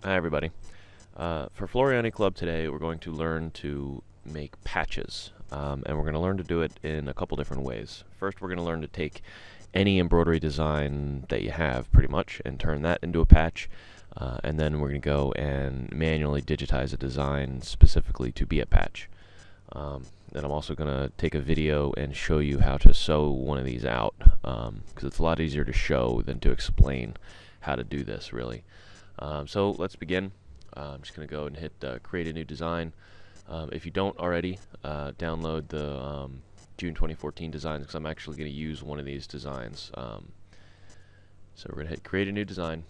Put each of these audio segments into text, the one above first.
Hi everybody. For Floriani Club today we're going to learn to make patches, and we're going to learn to do it in a couple different ways. First we're going to learn to take any embroidery design that you have pretty much and turn that into a patch, and then we're going to go and manually digitize a design specifically to be a patch. Then I'm also going to take a video and show you how to sew one of these out, because it's a lot easier to show than to explain how to do this really. So let's begin. I'm just going to go and hit create a new design. If you don't already, download the June 2014 designs, because I'm actually going to use one of these designs. So we're going to hit create a new design,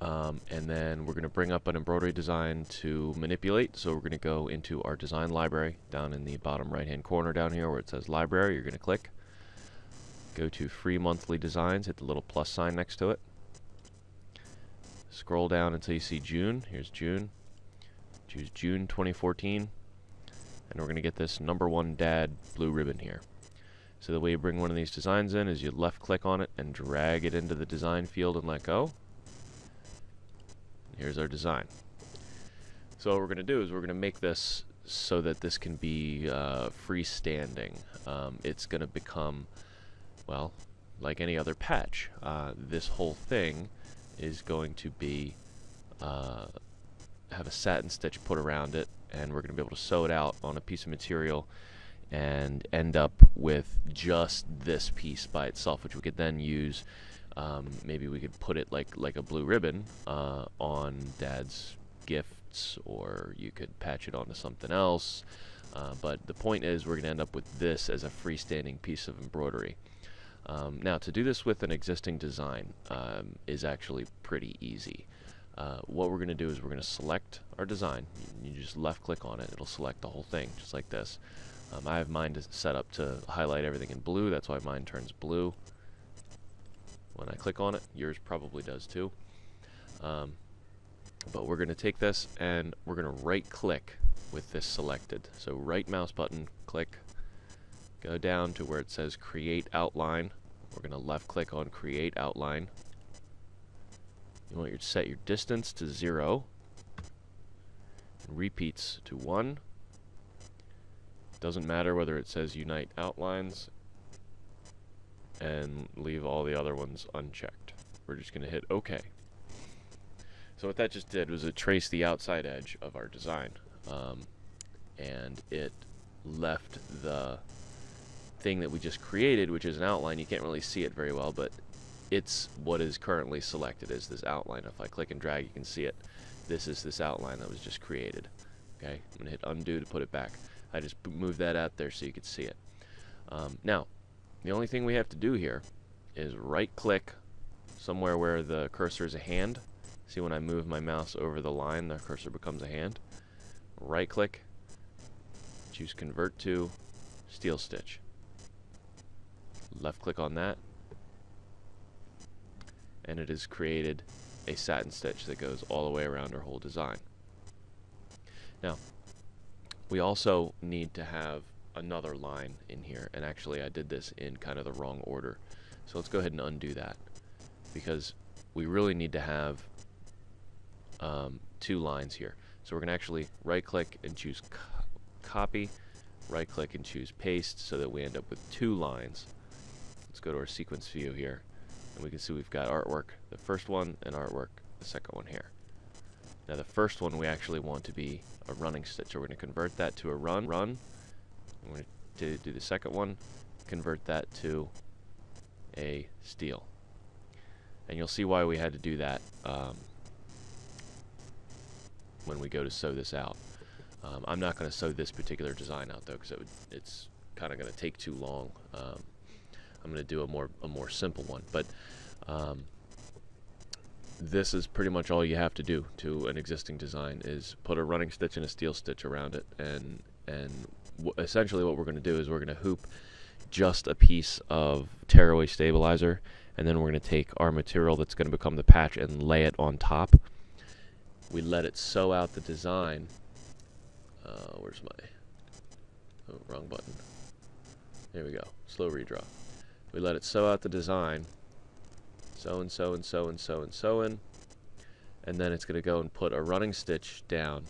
and then we're going to bring up an embroidery design to manipulate. So we're going to go into our design library down in the bottom right hand corner down here where it says library. You're going to click, go to free monthly designs, hit the little plus sign next to it. Scroll down until you see June. Here's June. Choose June 2014. And we're going to get this #1 dad blue ribbon here. So the way you bring one of these designs in is you left click on it and drag it into the design field and let go. Here's our design. So what we're going to do is we're going to make this so that this can be freestanding. It's going to become, well, like any other patch. This whole thing is going to be have a satin stitch put around it, and we're going to be able to sew it out on a piece of material and end up with just this piece by itself, which we could then use. Maybe we could put it like a blue ribbon on Dad's gifts, or you could patch it onto something else. But the point is we're going to end up with this as a freestanding piece of embroidery. Now, to do this with an existing design is actually pretty easy. What we're going to do is we're going to select our design. You just left click on it. It'll select the whole thing, just like this. I have mine set up to highlight everything in blue. That's why mine turns blue when I click on it. Yours probably does too. But we're going to take this and we're going to right click with this selected. So right mouse button, click, go down to where it says create outline. We're going to left click on create outline. You want to set your distance to 0, repeats to 1. Doesn't matter whether it says unite outlines, and leave all the other ones unchecked. We're just going to hit OK. So what that just did was it traced the outside edge of our design, and it left the thing that we just created, which is an outline. You can't really see it very well, but it's what is currently selected is this outline. If I click and drag, you can see it. This is this outline that was just created. Okay, I'm going to hit undo to put it back. I just moved that out there so you could see it. Now, the only thing we have to do here is right click somewhere where the cursor is a hand. See, when I move my mouse over the line, the cursor becomes a hand. Right click, choose convert to steel stitch. Left click on that, and it has created a satin stitch that goes all the way around our whole design. Now, we also need to have another line in here, and actually I did this in kind of the wrong order. So let's go ahead and undo that, because we really need to have 2 lines here. So we're going to actually right click and choose copy, right click and choose paste, so that we end up with 2 lines. Let's go to our sequence view here, and we can see we've got artwork, the first one, and artwork, the second one here. Now the first one we actually want to be a running stitch, so we're going to convert that to a run. I'm going to do the second one, convert that to a steal. And you'll see why we had to do that when we go to sew this out. I'm not going to sew this particular design out though, because it's kind of going to take too long. I'm going to do a more simple one, but this is pretty much all you have to do to an existing design, is put a running stitch and a steel stitch around it, and essentially what we're going to do is we're going to hoop just a piece of tearaway stabilizer, and then we're going to take our material that's going to become the patch and lay it on top. We let it sew out the design. Where's my wrong button? There we go. Slow redraw. We let it sew out the design, sew and sew and sew and sew and sew in, and then it's going to go and put a running stitch down.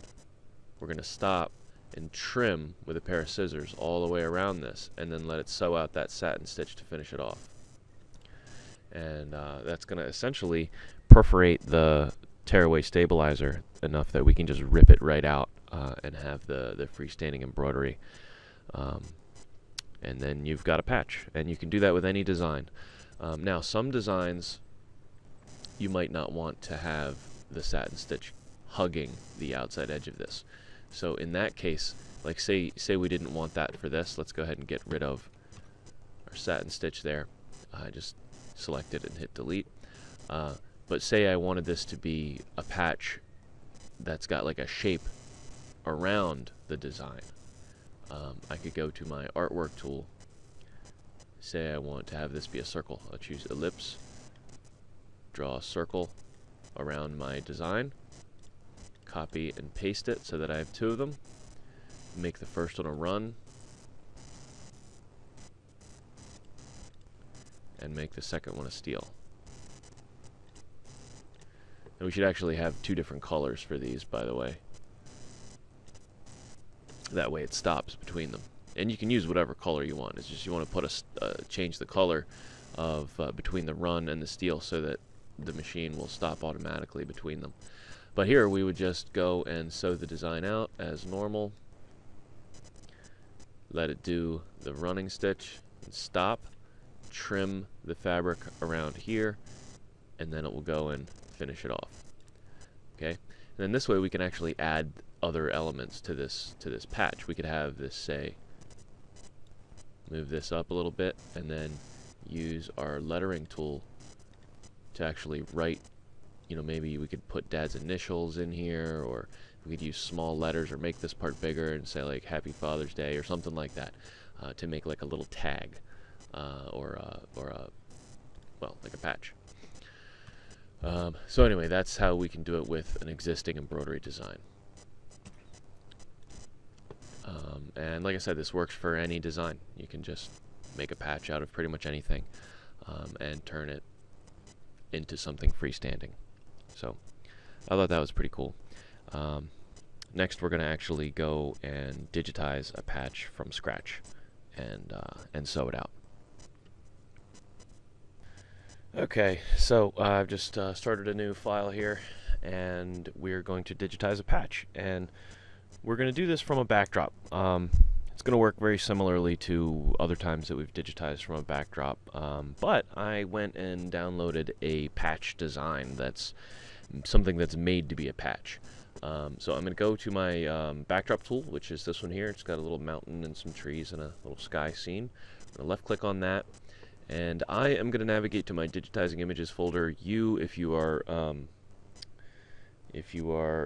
We're going to stop and trim with a pair of scissors all the way around this, and then let it sew out that satin stitch to finish it off. And that's going to essentially perforate the tearaway stabilizer enough that we can just rip it right out and have the freestanding embroidery. And then you've got a patch, and you can do that with any design. Now, some designs you might not want to have the satin stitch hugging the outside edge of this. So in that case, like say we didn't want that for this, let's go ahead and get rid of our satin stitch there. Just select it and hit delete. But say I wanted this to be a patch that's got like a shape around the design. I could go to my artwork tool. Say I want to have this be a circle. I'll choose ellipse, draw a circle around my design, copy and paste it so that I have two of them, make the first one a run, and make the second one a steal. And we should actually have two different colors for these, by the way. That way it stops between them. And you can use whatever color you want. It's just you want to put change the color of between the run and the steal so that the machine will stop automatically between them. But here we would just go and sew the design out as normal. Let it do the running stitch and stop. Trim the fabric around here, and then it will go and finish it off. Okay, and then this way we can actually add other elements to this patch. We could have this, say, move this up a little bit, and then use our lettering tool to actually write. You know, maybe we could put Dad's initials in here, or we could use small letters, or make this part bigger and say like Happy Father's Day or something like that, to make like a little tag, or like a patch. So anyway, that's how we can do it with an existing embroidery design. And like I said, this works for any design. You can just make a patch out of pretty much anything, and turn it into something freestanding. So I thought that was pretty cool. Next, we're going to actually go and digitize a patch from scratch and sew it out. Okay, so I've just started a new file here, and we're going to digitize a patch, and we're going to do this from a backdrop. It's going to work very similarly to other times that we've digitized from a backdrop, but I went and downloaded a patch design that's something that's made to be a patch. So I'm going to go to my backdrop tool, which is this one here. It's got a little mountain and some trees and a little sky scene. I'm going to left click on that, and I am going to navigate to my Digitizing Images folder. If you are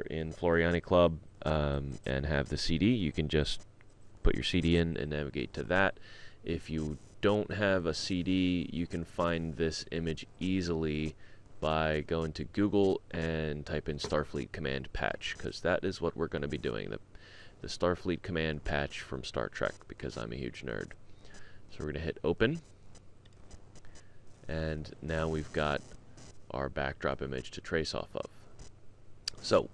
in Floriani Club and have the CD, you can just put your CD in and navigate to that. If you don't have a CD, you can find this image easily by going to Google and type in Starfleet Command Patch, because that is what we're going to be doing, the Starfleet Command Patch from Star Trek, because I'm a huge nerd. So we're going to hit open, and now we've got our backdrop image to trace off of. So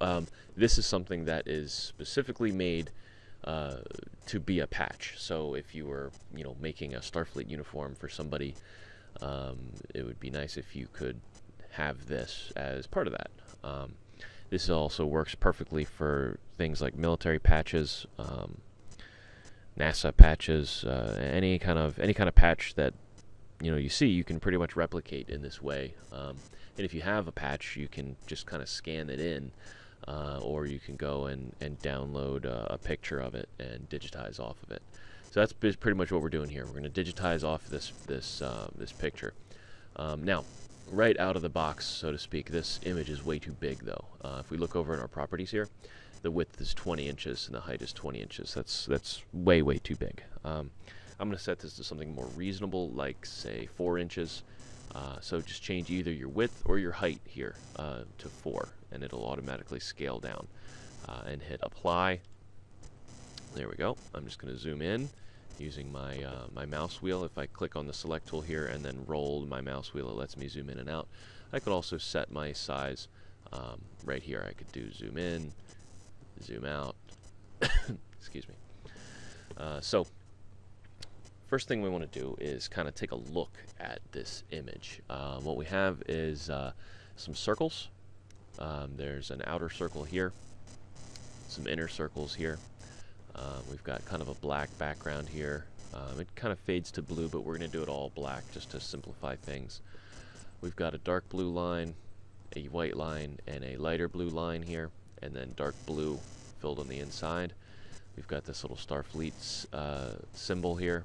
this is something that is specifically made to be a patch. So if you were, making a Starfleet uniform for somebody, it would be nice if you could have this as part of that. This also works perfectly for things like military patches, NASA patches, any kind of patch that you see, you can pretty much replicate in this way. And if you have a patch, you can just kind of scan it in, or you can go and download a picture of it and digitize off of it. So that's pretty much what we're doing here. We're going to digitize off this picture. Now, right out of the box, so to speak, this image is way too big, though. If we look over in our properties here, the width is 20 inches and the height is 20 inches. That's way too big. I'm going to set this to something more reasonable, like say 4 inches. So just change either your width or your height here to 4, and it'll automatically scale down. And hit apply. There we go. I'm just going to zoom in using my mouse wheel. If I click on the select tool here and then roll my mouse wheel, it lets me zoom in and out. I could also set my size Right here I could do zoom in, zoom out, excuse me. So first thing we want to do is kind of take a look at this image. What we have is some circles. There's an outer circle here, some inner circles here. We've got kind of a black background here. It kind of fades to blue, but we're going to do it all black just to simplify things. We've got a dark blue line, a white line, and a lighter blue line here, and then dark blue filled on the inside. We've got this little Starfleet symbol here.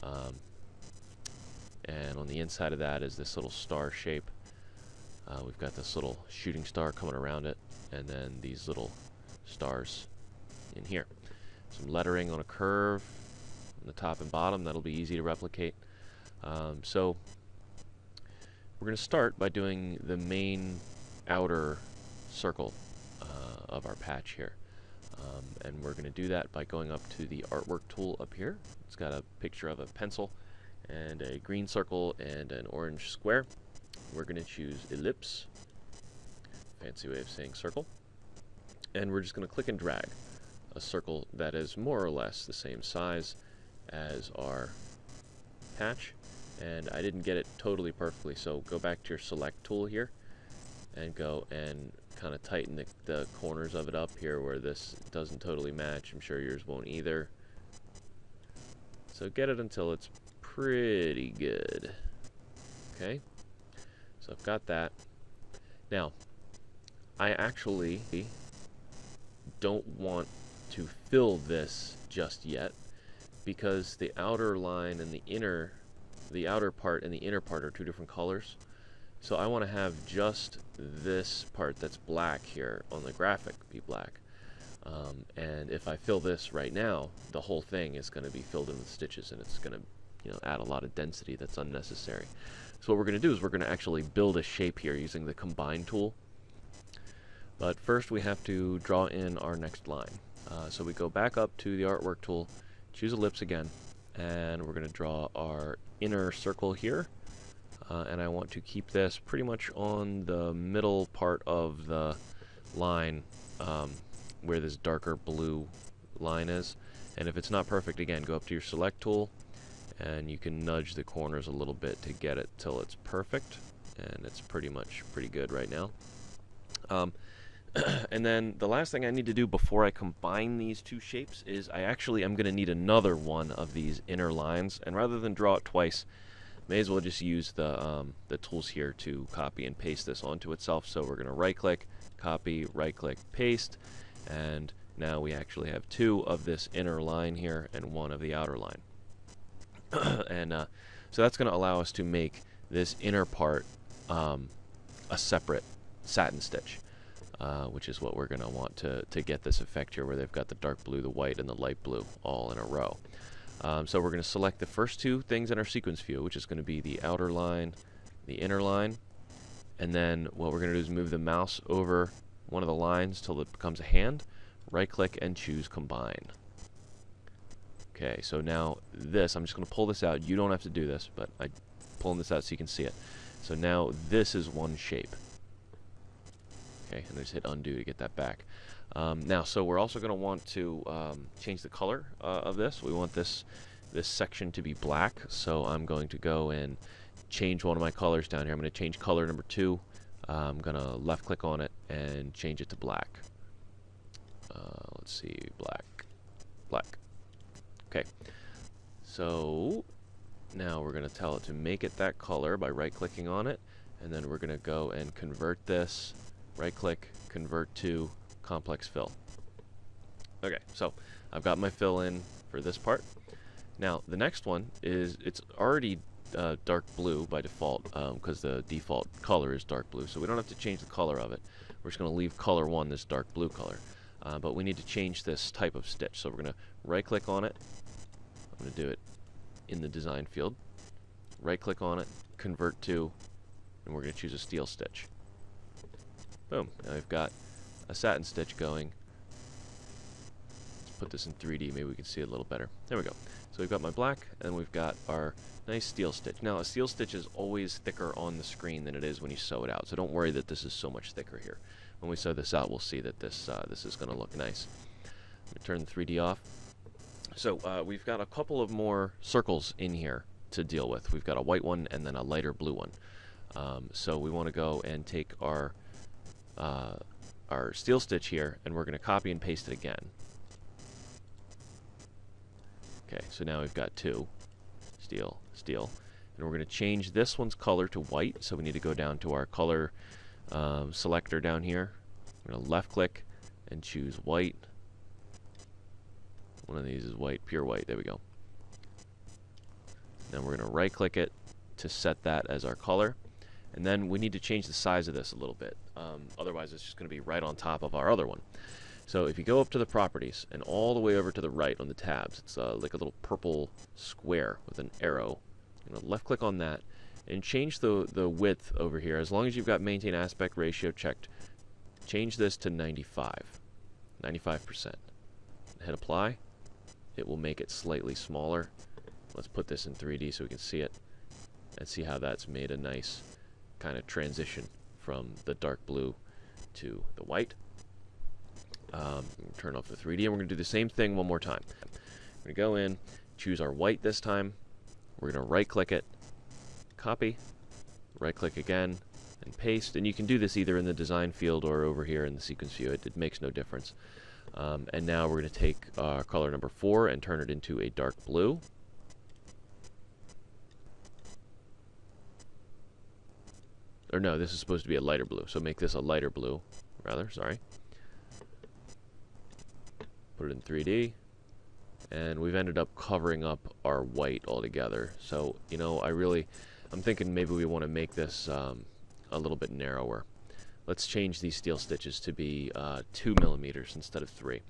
And on the inside of that is this little star shape. We've got this little shooting star coming around it, and then these little stars in here. Some lettering on a curve on the top and bottom. That'll be easy to replicate. So we're going to start by doing the main outer circle of our patch here. And we're going to do that by going up to the artwork tool up here. It's got a picture of a pencil and a green circle and an orange square. We're going to choose ellipse, fancy way of saying circle, and we're just going to click and drag a circle that is more or less the same size as our patch. And I didn't get it totally perfectly, so go back to your select tool here and go and kind of tighten the corners of it up here where this doesn't totally match. I'm sure yours won't either. So get it until it's pretty good. Okay, so I've got that. Now, I actually don't want to fill this just yet because the outer line and the outer part and the inner part are two different colors. So I want to have just this part that's black here on the graphic be black. And if I fill this right now, the whole thing is going to be filled in with stitches, and it's going to add a lot of density that's unnecessary. So what we're going to do is we're going to actually build a shape here using the combine tool. But first we have to draw in our next line. So we go back up to the artwork tool, choose ellipse again, and we're going to draw our inner circle here. And I want to keep this pretty much on the middle part of the line where this darker blue line is. And if it's not perfect, again, go up to your select tool and you can nudge the corners a little bit to get it till it's perfect. And it's pretty good right now. And then the last thing I need to do before I combine these two shapes is I'm going to need another one of these inner lines. And rather than draw it twice, may as well just use the tools here to copy and paste this onto itself. So we're going to right-click, copy, right-click, paste, and now we actually have two of this inner line here and one of the outer line. And so that's going to allow us to make this inner part a separate satin stitch, which is what we're going to want to get this effect here where they've got the dark blue, the white, and the light blue all in a row. So we're going to select the first two things in our sequence view, which is going to be the outer line, the inner line, and then what we're going to do is move the mouse over one of the lines till it becomes a hand, right-click, and choose Combine. Okay, so now this, I'm just going to pull this out. You don't have to do this, but I'm pulling this out so you can see it. So now this is one shape. Okay, and I just hit undo to get that back. Now, so we're also going to want to change the color of this. We want this section to be black, so I'm going to go and change one of my colors down here. I'm going to change color number 2. I'm going to left-click on it and change it to black. Let's see, black. Okay, so now we're going to tell it to make it that color by right-clicking on it, and then we're going to go and convert this, right-click, convert to complex fill. Okay, so I've got my fill in for this part. Now the next one is, it's already dark blue by default because the default color is dark blue, so we don't have to change the color of it. We're just going to leave color 1 this dark blue color, but we need to change this type of stitch. So we're going to right click on it. I'm going to do it in the design field, right click on it, convert to, and we're going to choose a steel stitch. Boom, now we've got a satin stitch going. It's put this in 3D, maybe we can see it a little better. There we go. So we've got my black, and we've got our nice steel stitch. Now, a steel stitch is always thicker on the screen than it is when you sew it out, so don't worry that this is so much thicker here. When we sew this out, we'll see that this is going to look nice. Let me turn the 3D off. So we've got a couple of more circles in here to deal with. We've got a white one and then a lighter blue one. So we want to go and take our steel stitch here, and we're going to copy and paste it again. Okay, so now we've got two, steel, steel, and we're going to change this one's color to white. So we need to go down to our color selector down here. We're going to left click and choose white. One of these is white, pure white. There we go. Then we're going to right click it to set that as our color. And then we need to change the size of this a little bit. Otherwise, it's just going to be right on top of our other one. So if you go up to the properties and all the way over to the right on the tabs, it's like a little purple square with an arrow. You know, left click on that and change the width over here. As long as you've got maintain aspect ratio checked, change this to 95%. Hit apply. It will make it slightly smaller. Let's put this in 3D so we can see it and see how that's made a nice kind of transition from the dark blue to the white. Turn off the 3D, and we're going to do the same thing one more time. We're going to go in, choose our white this time. We're going to right click it, copy, right click again, and paste. And you can do this either in the design field or over here in the sequence view. It makes no difference. And now we're going to take color number 4 and turn it into a dark blue. Or no, this is supposed to be a lighter blue, so make this a lighter blue, rather, sorry. Put it in 3D, and we've ended up covering up our white altogether. So, you know, I'm thinking maybe we want to make this a little bit narrower. Let's change these steel stitches to be 2 millimeters instead of 3.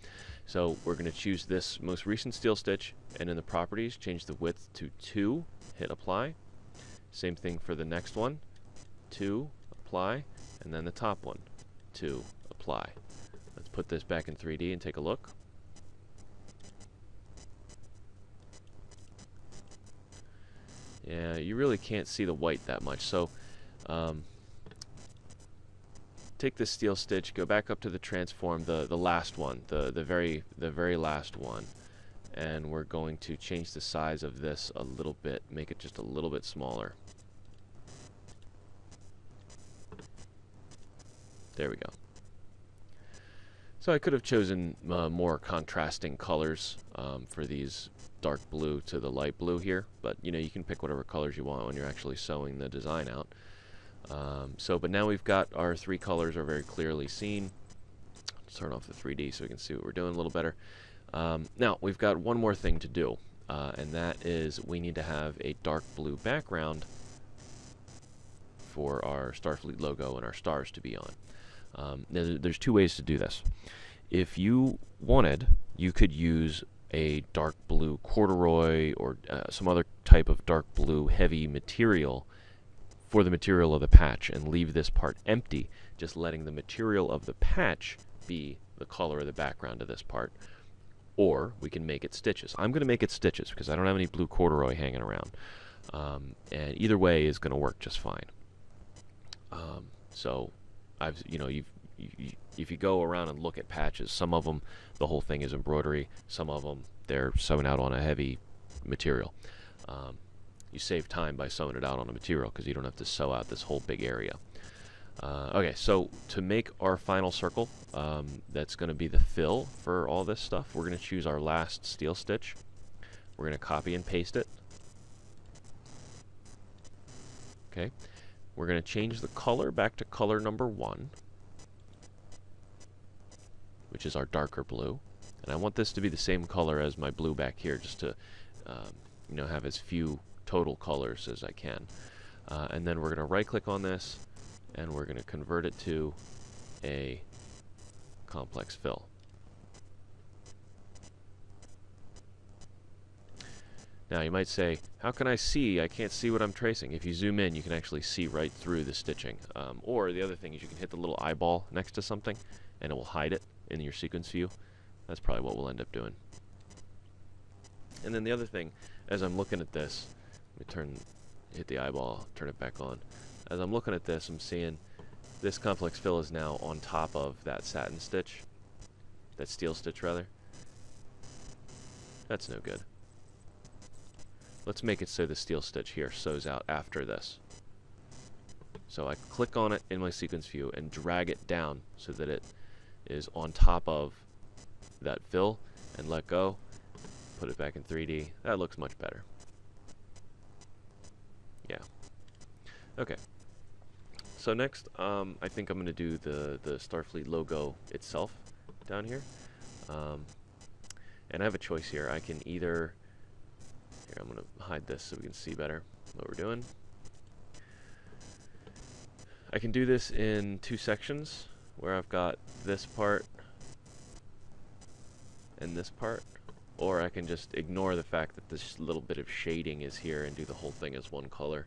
So we're going to choose this most recent steel stitch, and in the properties, change the width to 2, hit apply. Same thing for the next one, 2, apply, and then the top one, 2, apply. Let's put this back in 3D and take a look. Yeah, you really can't see the white that much, so take this steel stitch, go back up to the transform, the last one, the very last one, and we're going to change the size of this a little bit, make it just a little bit smaller. There we go. So I could have chosen more contrasting colors for these dark blue to the light blue here, but you know, you can pick whatever colors you want when you're actually sewing the design out. But now we've got our 3 colors are very clearly seen. Let's turn off the 3D so we can see what we're doing a little better. Now we've got one more thing to do, and that is we need to have a dark blue background for our Starfleet logo and our stars to be on. There's 2 ways to do this. If you wanted, you could use a dark blue corduroy or some other type of dark blue heavy material for the material of the patch and leave this part empty, just letting the material of the patch be the color of the background of this part. Or we can make it stitches. I'm going to make it stitches because I don't have any blue corduroy hanging around. And either way is going to work just fine. So if you go around and look at patches, some of them, the whole thing is embroidery. Some of them, they're sewn out on a heavy material. You save time by sewing it out on a material because you don't have to sew out this whole big area. Okay, so to make our final circle, that's going to be the fill for all this stuff, we're going to choose our last steel stitch. We're going to copy and paste it. Okay, we're going to change the color back to color number 1, which is our darker blue. And I want this to be the same color as my blue back here, just to have as few total colors as I can. And then we're going to right click on this, and we're going to convert it to a complex fill. Now you might say, how can I see? I can't see what I'm tracing. If you zoom in, you can actually see right through the stitching. Or the other thing is you can hit the little eyeball next to something, and it will hide it in your sequence view. That's probably what we'll end up doing. And then the other thing, as I'm looking at this, let me hit the eyeball, turn it back on. As I'm looking at this, I'm seeing this complex fill is now on top of that satin stitch, that steel stitch rather. That's no good. Let's make it so the steel stitch here sews out after this. So I click on it in my sequence view and drag it down so that it is on top of that fill, and let go. Put it back in 3D. That looks much better. Yeah. Okay. So next, I think I'm going to do the Starfleet logo itself down here. And I have a choice here. I can either... Here, I'm going to hide this so we can see better what we're doing. I can do this in two sections, where I've got this part and this part. Or I can just ignore the fact that this little bit of shading is here and do the whole thing as one color.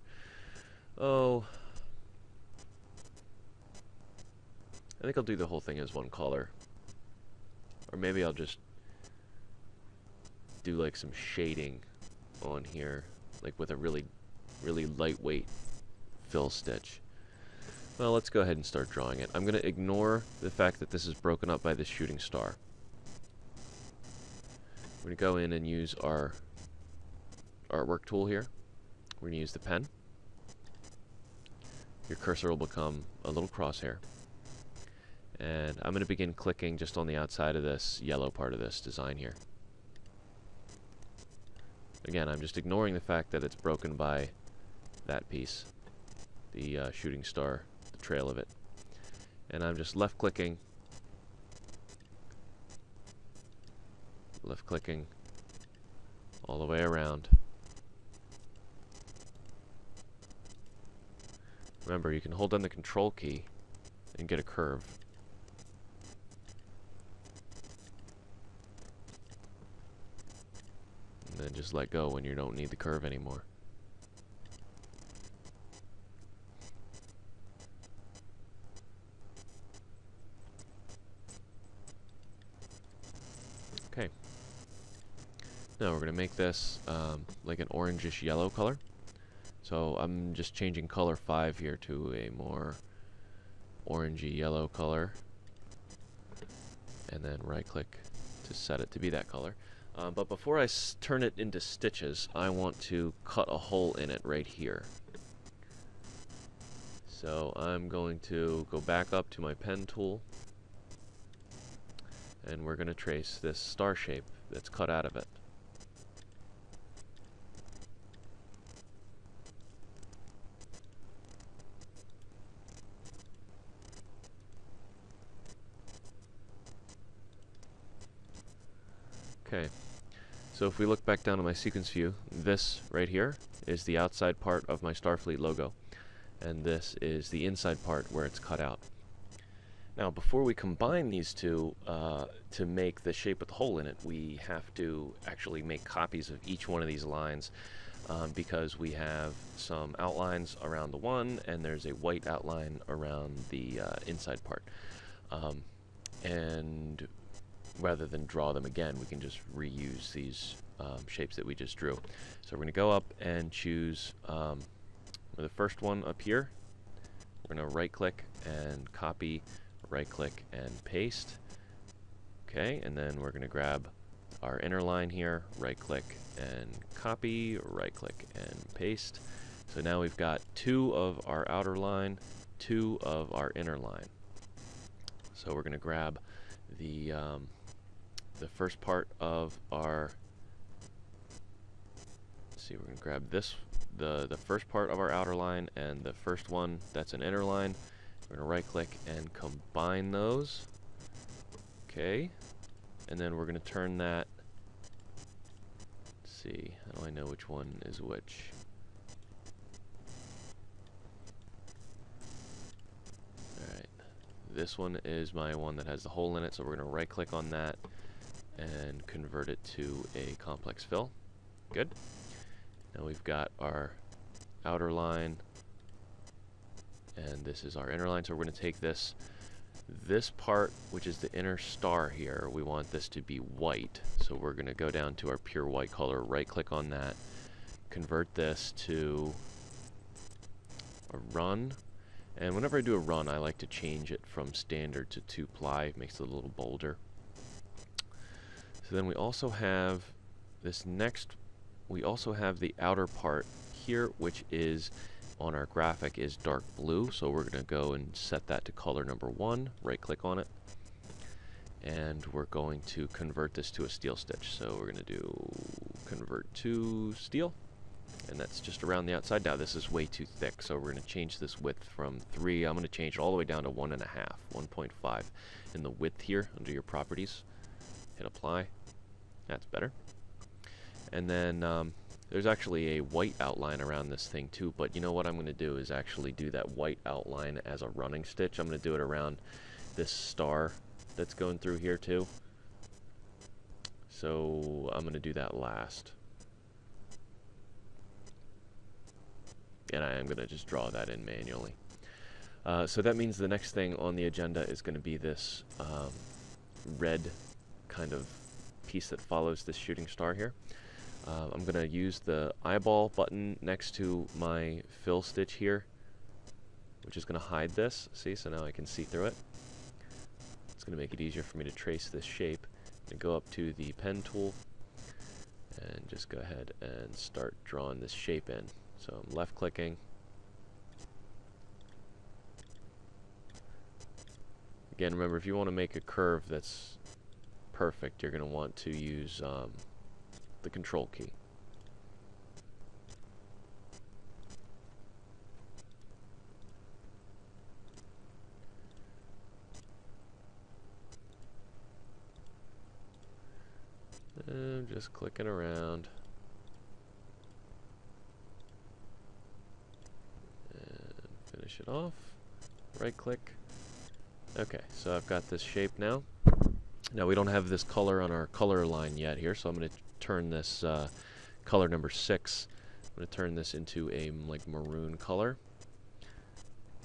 Oh... I think I'll do the whole thing as one color. Or maybe I'll just do like some shading on here, like with a really lightweight fill stitch. Well, let's go ahead and start drawing it. I'm going to ignore the fact that this is broken up by this shooting star. We're going to go in and use our artwork tool here. We're going to use the pen. Your cursor will become a little crosshair. And I'm going to begin clicking just on the outside of this yellow part of this design here. Again, I'm just ignoring the fact that it's broken by that piece, the shooting star, the trail of it. And I'm just left clicking all the way around. Remember, you can hold down the control key and get a curve. And then just let go when you don't need the curve anymore. Okay. Now we're going to make this like an orangish yellow color. So I'm just changing color 5 here to a more orangey yellow color. And then right click to set it to be that color. But before I turn it into stitches, I want to cut a hole in it right here. So I'm going to go back up to my pen tool, and we're going to trace this star shape that's cut out of it. Okay, so if we look back down to my sequence view, this right here is the outside part of my Starfleet logo, and this is the inside part where it's cut out. Now, before we combine these two to make the shape with the hole in it, we have to actually make copies of each one of these lines because we have some outlines around the one, and there's a white outline around the inside part. And rather than draw them again, we can just reuse these shapes that we just drew. So we're going to go up and choose the first one up here. We're going to right click and copy, right click and paste. Okay, and then we're going to grab our inner line here, right click and copy, right click and paste. So now we've got 2 of our outer line, 2 of our inner line. So we're going to grab the first part of our, let's see, we're going to grab this, the first part of our outer line and the first one that's an inner line. We're going to right click and combine those. Okay, and then we're going to turn that, let's see, how do I know which one is which? Alright, this one is my one that has the hole in it, so we're going to right click on that and convert it to a complex fill. Good. Now we've got our outer line, and this is our inner line, so we're going to take this This part, which is the inner star here, we want this to be white. So we're going to go down to our pure white color, right click on that, convert this to a run. And whenever I do a run, I like to change it from standard to 2-ply. It makes it a little bolder. So then we also have this next, we also have the outer part here, which is on our graphic is dark blue. So we're going to go and set that to color number 1, right click on it. And we're going to convert this to a steel stitch. So we're going to do convert to steel. And that's just around the outside. Now this is way too thick, so we're going to change this width from 3. I'm going to change it all the way down to 1.5, 1.5. In the width here, under your properties, hit apply. That's better. And then there's actually a white outline around this thing too, but you know what I'm going to do is actually do that white outline as a running stitch. I'm going to do it around this star that's going through here too. So I'm going to do that last. And I am going to just draw that in manually. So that means the next thing on the agenda is going to be this red kind of piece that follows this shooting star here. I'm going to use the eyeball button next to my fill stitch here, which is going to hide this. See, so now I can see through it. It's going to make it easier for me to trace this shape. I'm going to go up to the pen tool and just go ahead and start drawing this shape in. So I'm left clicking. Again, remember, if you want to make a curve that's perfect, you're going to want to use the control key. And I'm just clicking around. Finish it off, right click. Okay, so I've got this shape now. Now we don't have this color on our color line yet here, so I'm going to turn this color number 6. I'm going to turn this into a like maroon color.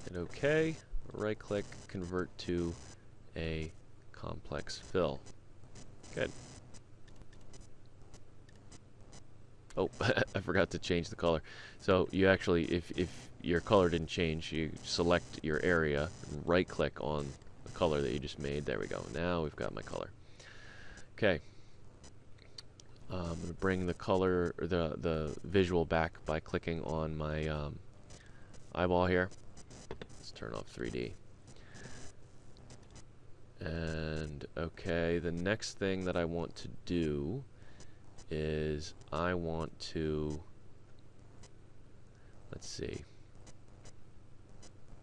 Hit OK, right click, convert to a complex fill. Good. Oh, I forgot to change the color. So you actually, if your color didn't change, you select your area, and right click on the color that you just made. There we go. Now we've got my color. Okay. I'm going to bring the color, or the visual back by clicking on my eyeball here. Let's turn off 3D. And okay, the next thing that I want to do is I want to, let's see,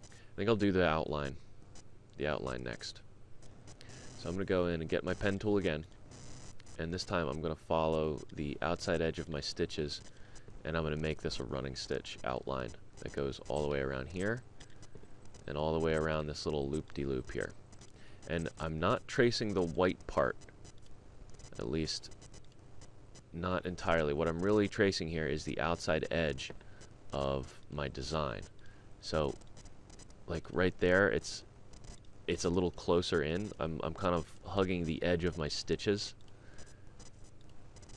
I think I'll do the outline next. So I'm going to go in and get my pen tool again, and this time I'm going to follow the outside edge of my stitches, and I'm going to make this a running stitch outline that goes all the way around here and all the way around this little loop-de-loop here. And I'm not tracing the white part, at least not entirely. What I'm really tracing here is the outside edge of my design. So like right there, it's a little closer in. I'm kind of hugging the edge of my stitches.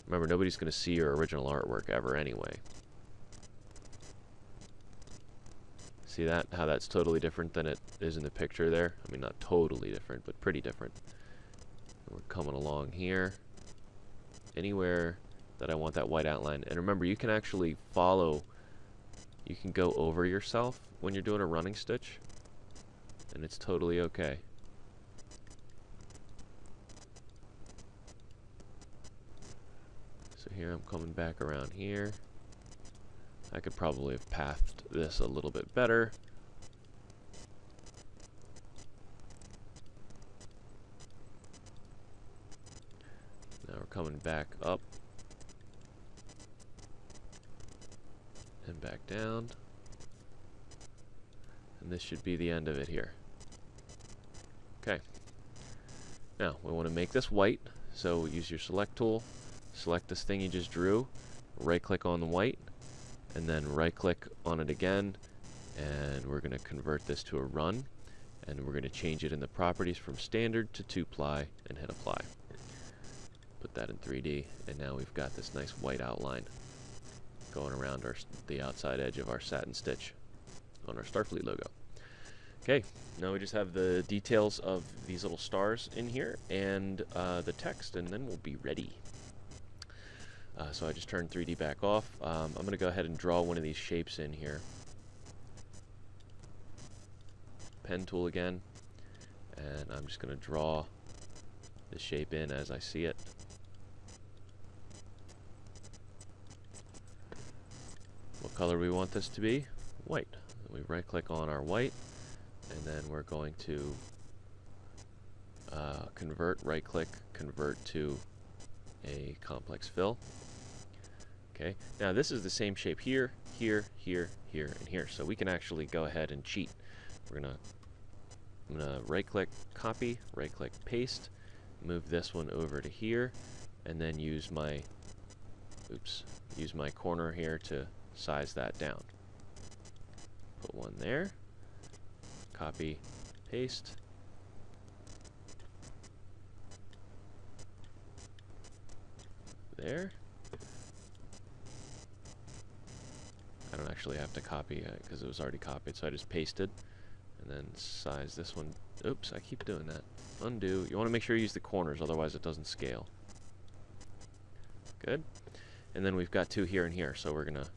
Remember, nobody's going to see your original artwork ever anyway. See that? How that's totally different than it is in the picture there? I mean, not totally different, but pretty different. And we're coming along here. Anywhere that I want that white outline. And remember, you can actually follow, you can go over yourself when you're doing a running stitch, and it's totally okay. So here I'm coming back around here. I could probably have pathed this a little bit better. Now we're coming back up and back down, and this should be the end of it here. Okay, now we want to make this white, so use your select tool, select this thing you just drew, right click on the white, and then right click on it again, and we're going to convert this to a run. And we're going to change it in the properties from standard to 2-ply and hit apply. Put that in 3D, and now we've got this nice white outline going around the outside edge of our satin stitch on our Starfleet logo. Okay, now we just have the details of these little stars in here and the text, and then we'll be ready. So I just turned 3D back off. I'm going to go ahead and draw one of these shapes in here. Pen tool again, and I'm just going to draw the shape in as I see it. What color do we want this to be? White. We right click on our white, and then we're going to convert, right click, convert to a complex fill. Okay, now this is the same shape here, here, here, here, and here, so we can actually go ahead and cheat. I'm gonna right click, copy, right click, paste, move this one over to here, and then use my corner here to size that down. Put one there, copy, paste, there. I don't actually have to copy because it was already copied, so I just pasted and then size this one. Oops, I keep doing that. Undo. You want to make sure you use the corners, otherwise it doesn't scale. Good. And then we've got two here and here, so we're gonna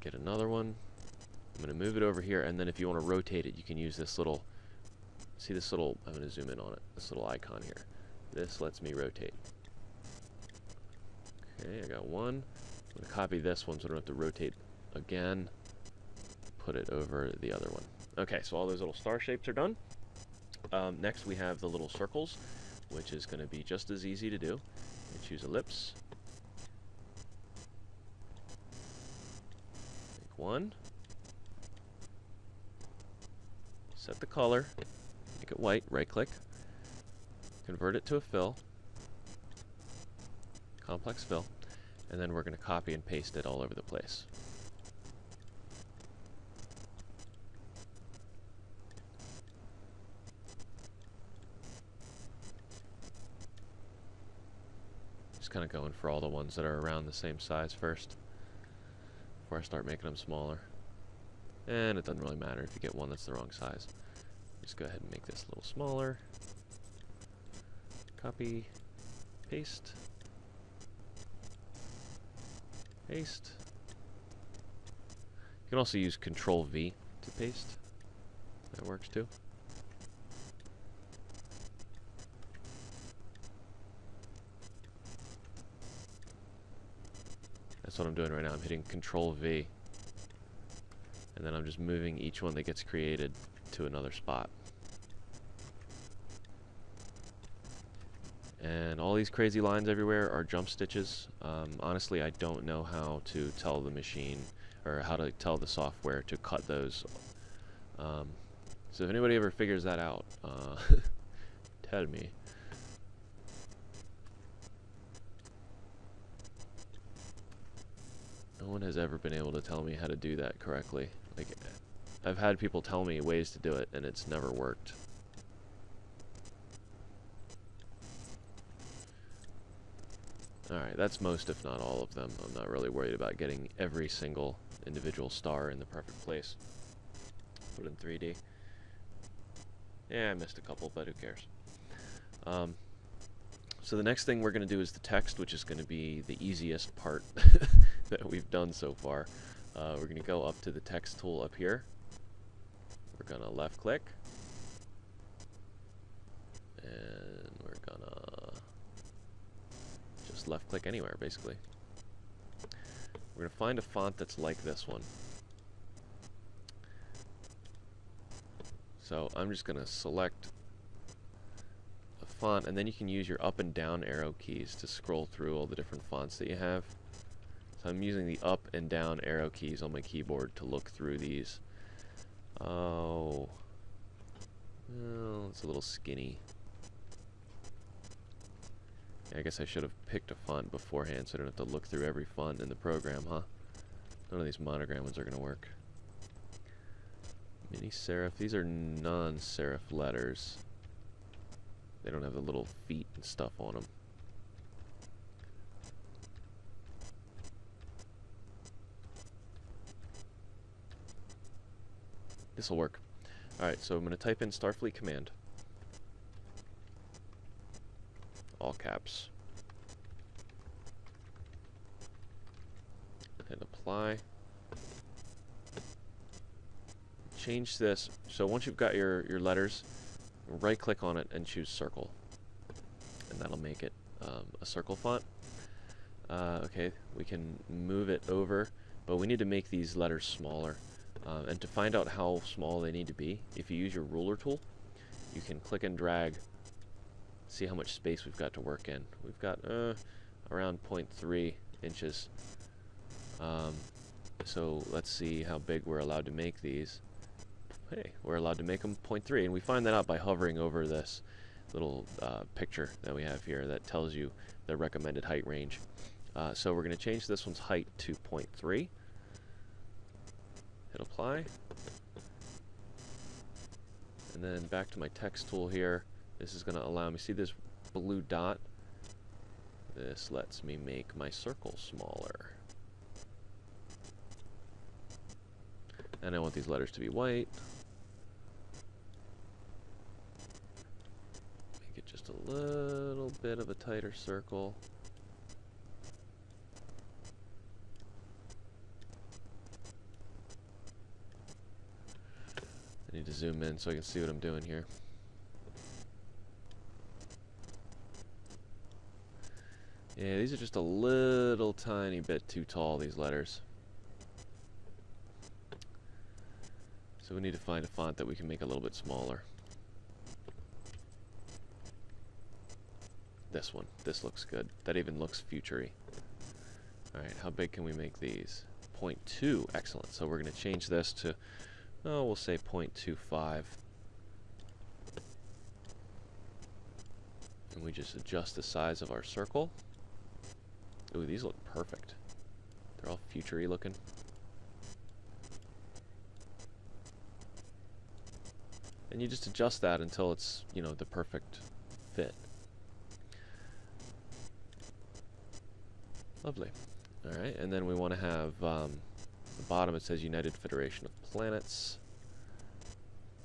get another one. I'm gonna move it over here, and then if you want to rotate it, you can use this little, see this little, I'm gonna zoom in on it, this little icon here. This lets me rotate. Okay, I got one. I'm gonna copy this one so I don't have to rotate again. Put it over the other one. Okay, so all those little star shapes are done. Next we have the little circles, which is going to be just as easy to do. I choose ellipse. Make one. Set the color. Make it white. Right click. Convert it to a fill. Complex fill. And then we're going to copy and paste it all over the place. Just kind of going for all the ones that are around the same size first before I start making them smaller. And it doesn't really matter if you get one that's the wrong size. Just go ahead and make this a little smaller. Copy, paste, paste. You can also use Control V to paste. That works too. That's what I'm doing right now. I'm hitting Control V. And then I'm just moving each one that gets created to another spot. And all these crazy lines everywhere are jump stitches. Honestly, I don't know how to tell the machine, or how to tell the software to cut those. So if anybody ever figures that out, tell me. No one has ever been able to tell me how to do that correctly. Like, I've had people tell me ways to do it, and it's never worked. Alright, that's most if not all of them. I'm not really worried about getting every single individual star in the perfect place. Put it in 3D. Yeah, I missed a couple, but who cares? So the next thing we're going to do is the text, which is going to be the easiest part that we've done so far. We're going to go up to the text tool up here. We're going to left click. And we're going to just left click anywhere, basically. We're going to find a font that's like this one. So I'm just going to select a font, and then you can use your up and down arrow keys to scroll through all the different fonts that you have. So I'm using the up and down arrow keys on my keyboard to look through these. Oh, well, it's a little skinny. I guess I should have picked a font beforehand so I don't have to look through every font in the program, huh? None of these monogram ones are going to work. Mini serif. These are non-serif letters. They don't have the little feet and stuff on them. This will work. Alright, so I'm going to type in Starfleet command. All caps. Hit apply. Change this. So once you've got your letters, right click on it and choose circle. And that'll make it a circle font. Okay, we can move it over, but we need to make these letters smaller. And to find out how small they need to be, if you use your ruler tool, you can click and drag, see how much space we've got to work in. We've got around 0.3 inches. So let's see how big we're allowed to make these. Hey, we're allowed to make them 0.3, and we find that out by hovering over this little picture that we have here that tells you the recommended height range. So we're going to change this one's height to 0.3. Hit apply. And then back to my text tool here. This is going to allow me, see this blue dot? This lets me make my circle smaller. And I want these letters to be white. Make it just a little bit of a tighter circle. I need to zoom in so I can see what I'm doing here. Yeah, these are just a little tiny bit too tall, these letters. So we need to find a font that we can make a little bit smaller. This one. This looks good. That even looks future-y. Alright, how big can we make these? 0.2. Excellent. So we're going to change this to, oh, we'll say 0.25. And we just adjust the size of our circle. Ooh, these look perfect. They're all future-y looking. And you just adjust that until it's, you know, the perfect fit. Lovely. Alright, and then we want to have, the bottom it says United Federation of Planets.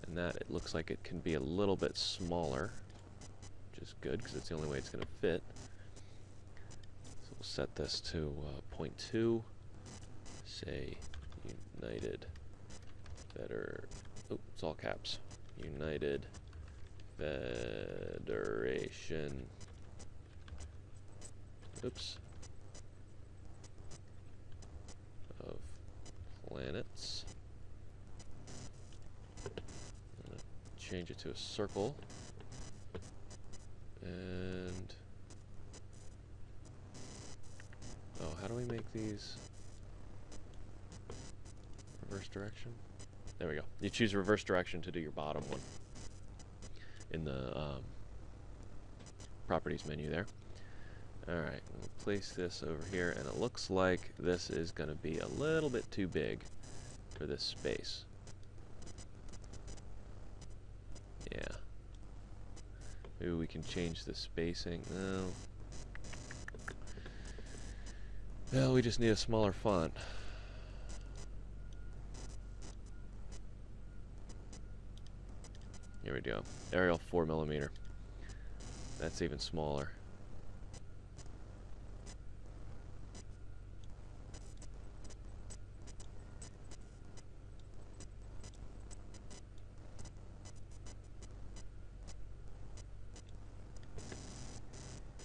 And that, it looks like it can be a little bit smaller, which is good, because it's the only way it's going to fit. So we'll set this to 0.2. Say, United oh, it's all caps. United Federation. Oops. Of planets. I'm going to change it to a circle. And oh, how do we make these reverse direction? There we go. You choose reverse direction to do your bottom one in the properties menu there. Alright, we'll place this over here, and it looks like this is going to be a little bit too big for this space. Yeah. Maybe we can change the spacing. No. Well, we just need a smaller font. Here we go. Arial 4mm. That's even smaller.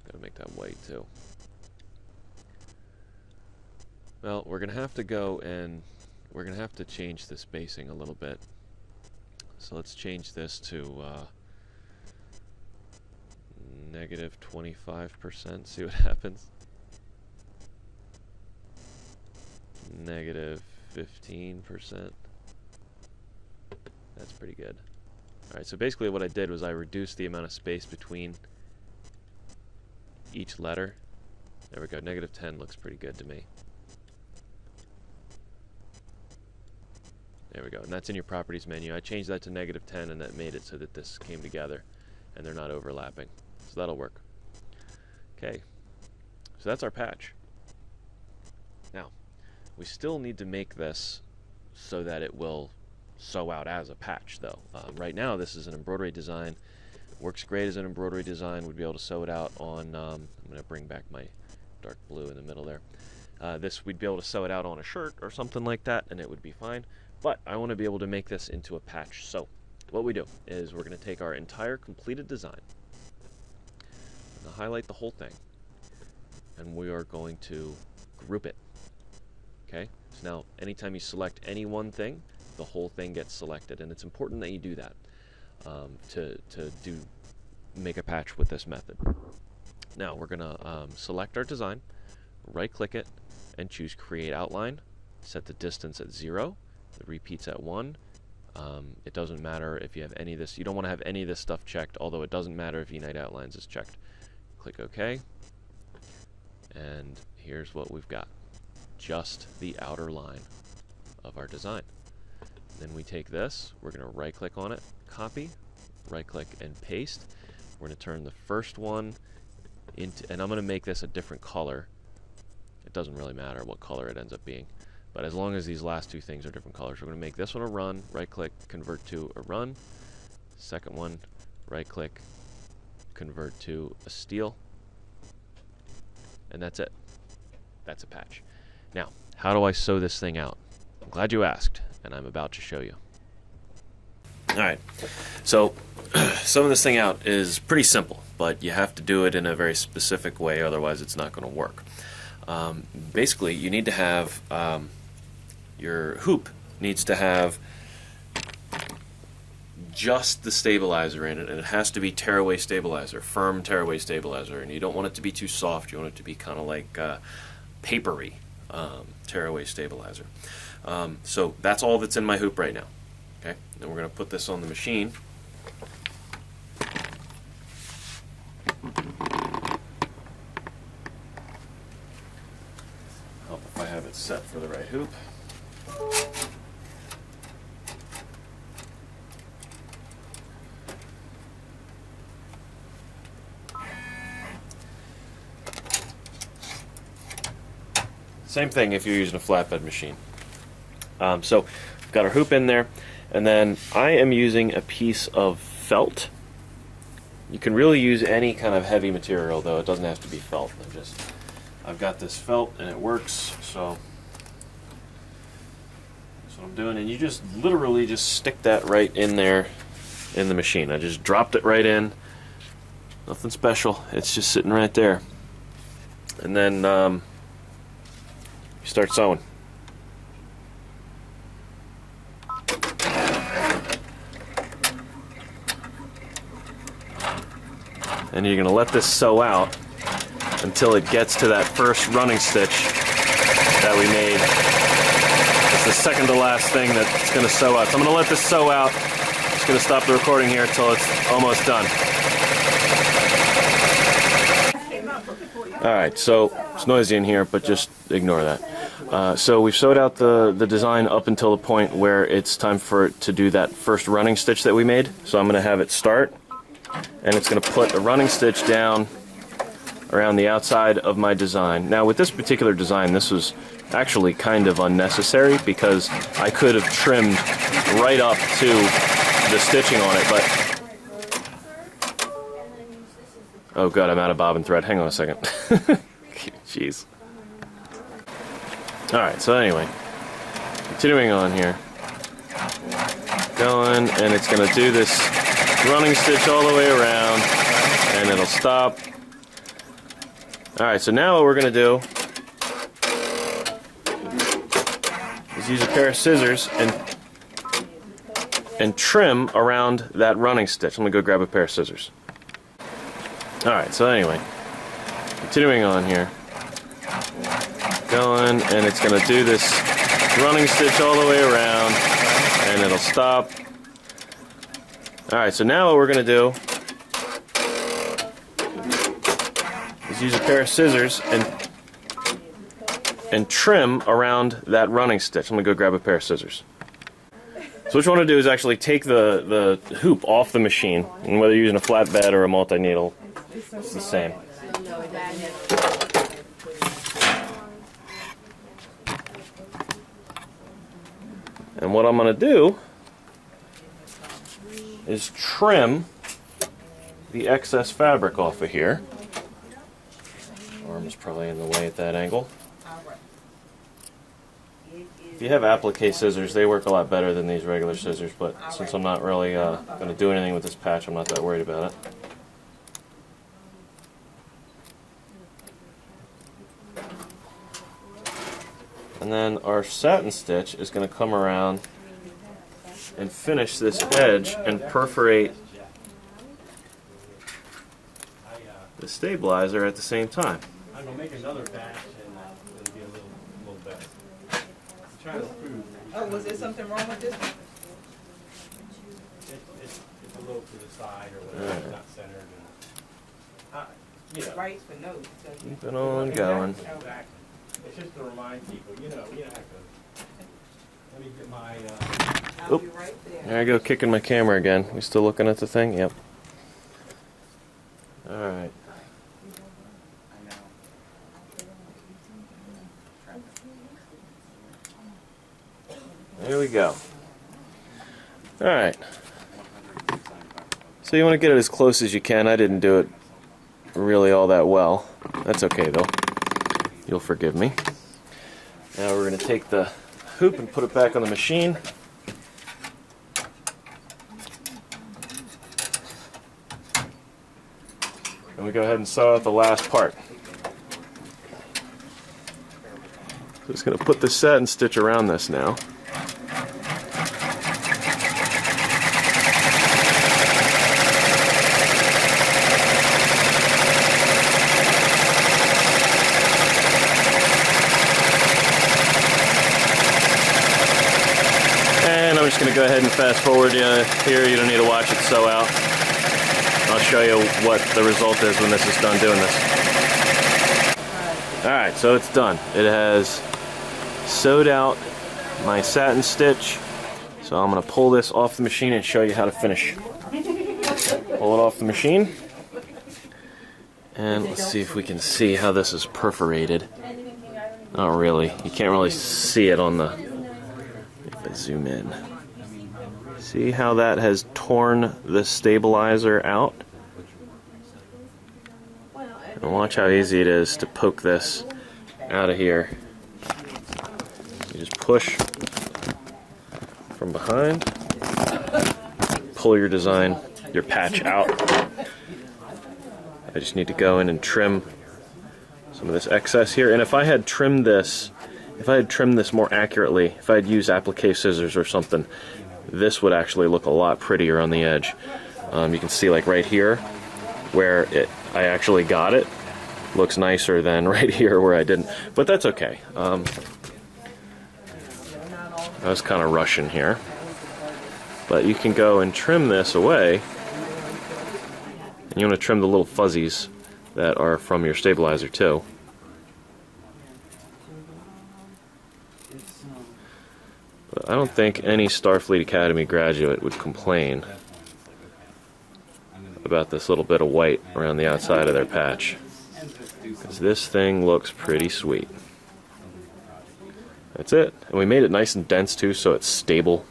Gotta make that white too. Well, we're gonna have to go and we're gonna have to change the spacing a little bit. So let's change this to negative 25%, see what happens. Negative 15%. That's pretty good. Alright, so basically what I did was I reduced the amount of space between each letter. There we go, negative 10 looks pretty good to me. There we go, and that's in your properties menu. I changed that to -10, and that made it so that this came together and they're not overlapping. So that'll work. Okay, so that's our patch. Now, we still need to make this so that it will sew out as a patch, though. Right now, this is an embroidery design. Works great as an embroidery design. We'd be able to sew it out on, I'm going to bring back my dark blue in the middle there. We'd be able to sew it out on a shirt or something like that, and it would be fine. But I want to be able to make this into a patch. So what we do is we're going to take our entire completed design, highlight the whole thing, and we are going to group it. Okay, so now anytime you select any one thing, the whole thing gets selected, and it's important that you do that to make a patch with this method. Now we're gonna select our design, right click it, and choose Create Outline. Set the distance at 0, the repeats at 1. It doesn't matter if you have any of this. You don't want to have any of this stuff checked, although it doesn't matter if Unite Outlines is checked. Click OK, and here's what we've got. Just the outer line of our design. Then we take this, we're going to right click on it, copy, right click and paste. We're going to turn the first one into, and I'm going to make this a different color. It doesn't really matter what color it ends up being, but as long as these last two things are different colors, we're going to make this one a run, right click, convert to a run. Second one, right click, convert to a steel, and that's it. That's a patch. Now, how do I sew this thing out? I'm glad you asked, and I'm about to show you. Alright, so sewing this thing out is pretty simple, but you have to do it in a very specific way, otherwise it's not going to work. Basically, you need to have, your hoop needs to have just the stabilizer in it, and it has to be tearaway stabilizer, firm tearaway stabilizer, and you don't want it to be too soft. You want it to be kind of like papery tearaway stabilizer. So that's all that's in my hoop right now. Okay, then we're going to put this on the machine. Help if I have it set for the right hoop. Same thing if you're using a flatbed machine. So we've got our hoop in there, and then I am using a piece of felt. You can really use any kind of heavy material, though it doesn't have to be felt. I've got this felt and it works, so that's what I'm doing. And you just literally just stick that right in there in the machine. I just dropped it right in. Nothing special. It's just sitting right there. And then you start sewing. And you're going to let this sew out until it gets to that first running stitch that we made. It's the second to last thing that's going to sew out. So I'm going to let this sew out. Just going to stop the recording here until it's almost done. Alright, so it's noisy in here, but just ignore that. So we've sewed out the design up until the point where it's time for it to do that first running stitch that we made. So I'm going to have it start, and it's going to put a running stitch down around the outside of my design. Now with this particular design, this was actually kind of unnecessary because I could have trimmed right up to the stitching on it, but oh god, I'm out of bobbin thread. Hang on a second. Jeez. Alright, so anyway, continuing on here. Going, and it's going to do this running stitch all the way around, and it'll stop. Alright, so now what we're going to do is use a pair of scissors and trim around that running stitch. I'm going to go grab a pair of scissors. Alright, so anyway, continuing on here. Going, and it's going to do this running stitch all the way around, and it'll stop. Alright, so now what we're going to do is use a pair of scissors and trim around that running stitch. I'm going to go grab a pair of scissors. So what you want to do is actually take the hoop off the machine, and whether you're using a flat bed or a multi-needle, it's the same. And what I'm going to do is trim the excess fabric off of here. Arm is probably in the way at that angle. If you have applique scissors, they work a lot better than these regular scissors, but since I'm not really going to do anything with this patch, I'm not that worried about it. And then our satin stitch is going to come around and finish this edge and perforate the stabilizer at the same time. I'm going to make another batch and it'll be a little better. I'm trying to prove. Oh, was there something wrong with this one? It's a little to the side or whatever, it's not centered. And, Right for notes. Keep it on going. Exactly. It's just to remind people, you don't have to. Let me get my. I'll be right there. There I go, kicking my camera again. We still looking at the thing? Yep. Alright. There we go. Alright. So you want to get it as close as you can. I didn't do it really all that well. That's okay though. You'll forgive me. Now we're going to take the hoop and put it back on the machine. And we go ahead and sew out the last part. Just going to put the satin stitch around this now. And I'm just going to go ahead and fast forward here. You don't need to watch it sew out. I'll show you what the result is when this is done doing this. Alright, so it's done. It has sewed out my satin stitch. So I'm going to pull this off the machine and show you how to finish. Pull it off the machine. And let's see if we can see how this is perforated. Not really. You can't really see it on the... If I zoom in. See how that has torn the stabilizer out? And watch how easy it is to poke this out of here. You just push from behind, pull your design, your patch out. I just need to go in and trim some of this excess here. And if I had trimmed this more accurately, if I had used applique scissors or something, this would actually look a lot prettier on the edge. You can see like right here where I actually got it. Looks nicer than right here where I didn't. But that's okay. I was kind of rushing here. But you can go and trim this away. And you want to trim the little fuzzies that are from your stabilizer too. But I don't think any Starfleet Academy graduate would complain about this little bit of white around the outside of their patch. Because this thing looks pretty sweet. That's it. And we made it nice and dense too, so it's stable.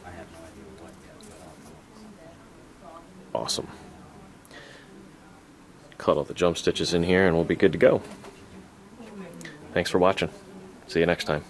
Awesome. Cut all the jump stitches in here and we'll be good to go. Thanks for watching. See you next time.